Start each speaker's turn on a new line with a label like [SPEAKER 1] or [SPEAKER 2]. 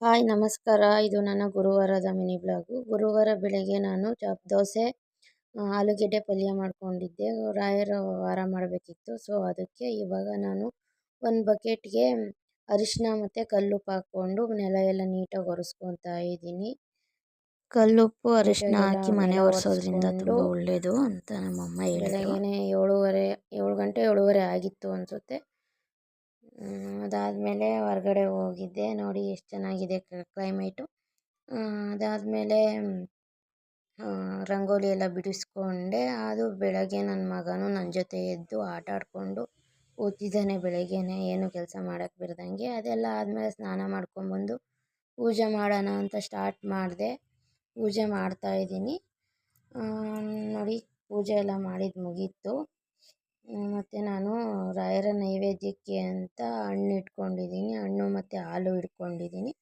[SPEAKER 1] Hi ನಮಸ್ಕಾರ. ಇದು ನನ್ನ ಗುರುವಾರದ ಮಿನಿ ಬ್ಲಾಗು. ಗುರುವಾರ ಬೆಳಗ್ಗೆ ನಾನು ದೋಸೆ ಆಲೂಗೆಡ್ಡೆ ಪಲ್ಯ ಮಾಡ್ಕೊಂಡಿದ್ದೆ. ರಾಯರ ವಾರ ಮಾಡಬೇಕಿತ್ತು. ಸೊ ಅದಕ್ಕೆ ಇವಾಗ ನಾನು ಒಂದು ಬಕೆಟ್ಗೆ ಅರಿಶಿನ ಮತ್ತು ಕಲ್ಲುಪ್ಪು ಹಾಕ್ಕೊಂಡು ನೆಲ ಎಲ್ಲ ನೀಟಾಗಿ ಒರೆಸ್ಕೊತಾ ಇದ್ದೀನಿ. ಕಲ್ಲುಪ್ಪು ಅರಿಶಿನ ಹಾಕಿ ಮನೆ ಒರೆಸೋದ್ರಿಂದ ತುಂಬ ಒಳ್ಳೆಯದು ಅಂತ ನಮ್ಮಮ್ಮ ಹೇಳಿದ್ರು. ಬೆಳಗ್ಗೆನೇ 7 ಗಂಟೆ 7:30 ಆಗಿತ್ತು ಅನಿಸುತ್ತೆ. ಅದಾದಮೇಲೆ ಹೊರಗಡೆ ಹೋಗಿದ್ದೆ. ನೋಡಿ ಎಷ್ಟು ಚೆನ್ನಾಗಿದೆ ಕ್ಲೈಮೇಟು. ಅದಾದಮೇಲೆ ರಂಗೋಲಿ ಎಲ್ಲ ಬಿಡಿಸ್ಕೊಂಡೆ. ಅದು ಬೆಳಗ್ಗೆ ನನ್ನ ಮಗನೂ ನನ್ನ ಜೊತೆ ಎದ್ದು ಆಟ ಆಡಿಕೊಂಡು ಕೂತಿದ್ದಾನೆ. ಬೆಳಗ್ಗೆನೇ ಏನು ಕೆಲಸ ಮಾಡೋಕ್ಕೆ ಬಿಡ್ದಂಗೆ. ಅದೆಲ್ಲ ಆದಮೇಲೆ ಸ್ನಾನ ಮಾಡ್ಕೊಂಬಂದು ಪೂಜೆ ಮಾಡೋಣ ಅಂತ ಸ್ಟಾರ್ಟ್ ಮಾಡಿದೆ. ಪೂಜೆ ಮಾಡ್ತಾಯಿದ್ದೀನಿ. ನೋಡಿ ಪೂಜೆ ಎಲ್ಲ ಮಾಡಿದ್ದು ಮುಗೀತು. ಮತ್ತು ನಾನು ರಾಯರ ನೈವೇದ್ಯಕ್ಕೆ ಅಂತ ಹಣ್ಣು ಇಟ್ಕೊಂಡಿದ್ದೀನಿ. ಹಣ್ಣು ಮತ್ತು ಹಾಲು ಇಟ್ಕೊಂಡಿದ್ದೀನಿ.